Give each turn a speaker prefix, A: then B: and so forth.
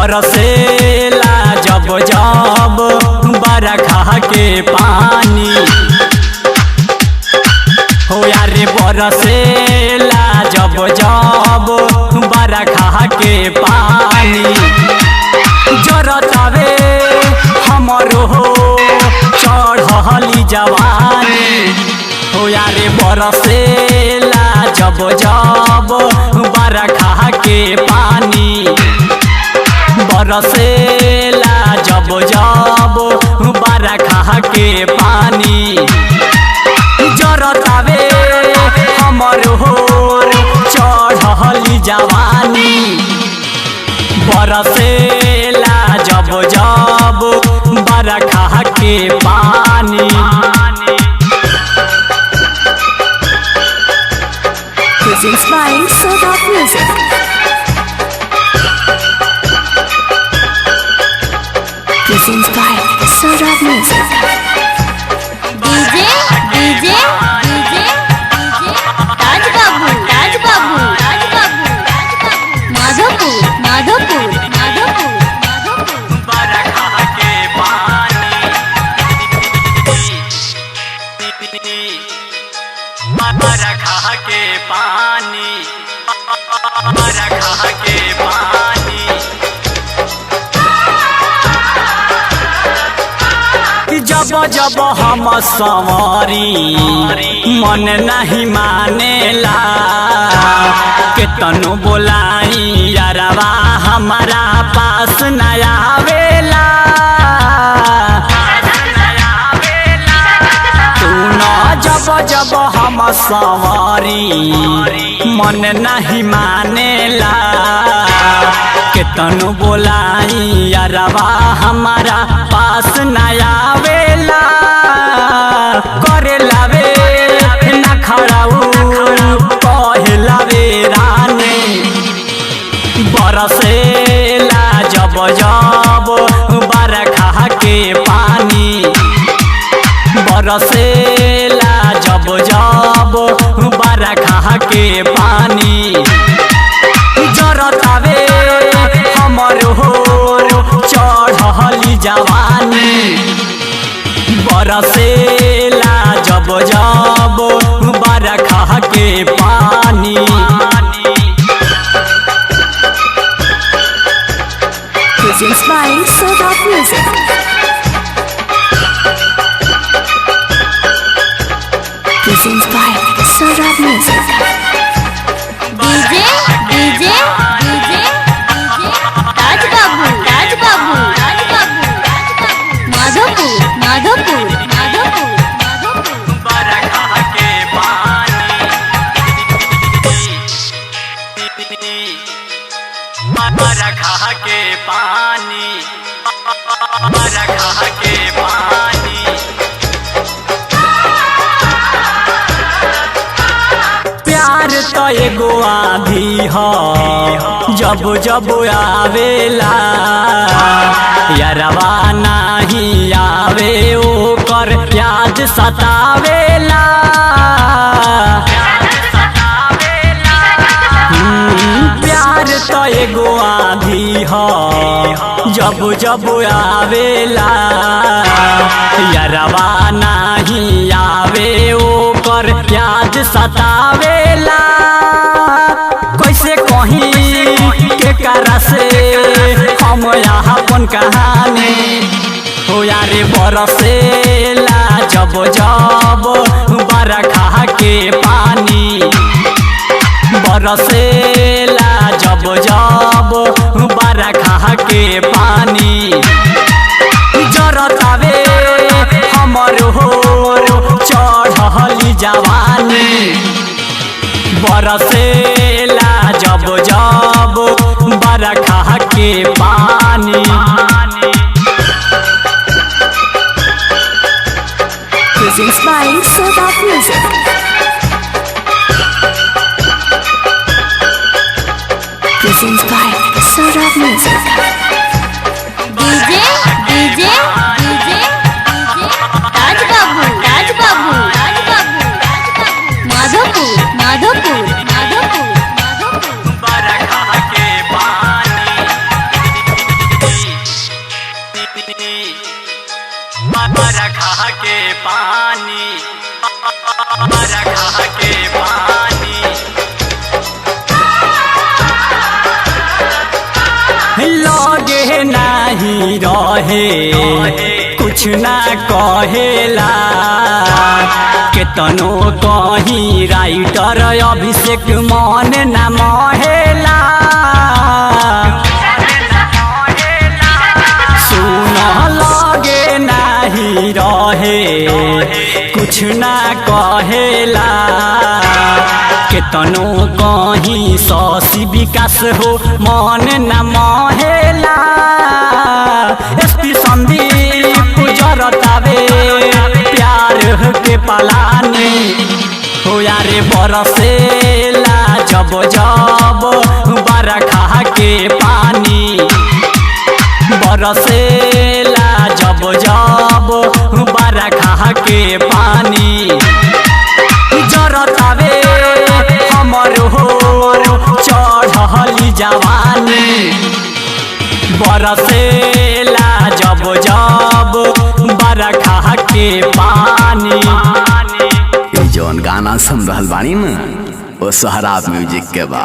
A: बरसेला जब जब बरखा के पानी हो यारे बरसेला जब जब बरखा के पानी जरतावे हमरो चढ़ली जवानी हो यारे बरसेला जब जब बरखा के पानी बरसेला जब जब बरखा के पानी जरतावे हमरो चढ़ली जवानी बरसेला जब जब बरखा के पानी।
B: Presents by Soda Music. Presents by Soda Music.
C: DJ Taj Babu Madhopur
A: बरखा के पानी बरखा के पानी बरखा के पानी जब जब हम संवारी मन नहीं मानेला केतनो बोलाई यारवा हमारा पास न आवेला तू न जब जब हम संवारी मन नहीं मानेला केतनो बोलाई यारवा हमारा पास न आवेला करे लावे न खड़ाऊ कहे लावे रानी बरसेला जब जब बरखा के पानी बरसेला जब जब बरखा के पानी जरतावे हमरो चढ़ली जवानी बरसेला जब जब बरखा के पानी।
B: Presents by Soda Music. Presents by Soda Music.
C: DJ Taj Babu Madhopur
A: बरखा के पानी बरखा के पानी बरखा के पानी प्यार तो एगो आंधी हो जब जब आवेला यारवा नहीं आवे ओकर याद सतावेला प्यार तो एगो आंधी हो जब जब आवेला यारवा नहीं आवे ओकर याद सतावेला कैसे कहीं के करा से हम अपन कहानी हो यारे बरसेला जब जब बरखा के पानी बरसेला जब जब बरखा के पानी जरतावे हमरो चढ़ली जवानी बरसेला जब जब बरखा के पानी।
B: Presents by Soda Music. Presents by Soda Music.
C: DJ Taj Babu Madhopur
A: बरखा के पानी रहे कुछ ना कहेला केतनो कहीं राइटर अभिषेक मन न महेला सुन लगे नहीं रहे कुछ ना कहेला केतनो कहीं शशि विकास हो मन न महेला एसपी संदीप जरतावे प्यार के पलानी हो यारे बरसेला जब जब बरखा के पानी बरसेला जब जब बरखा के पानी जरतावे हमर हो चढ़ली जवानी बरसेला जब जब बरखा के पानी।
D: जौन गाना सुन रहल बानी न वो सोहराब म्यूजिक के बा।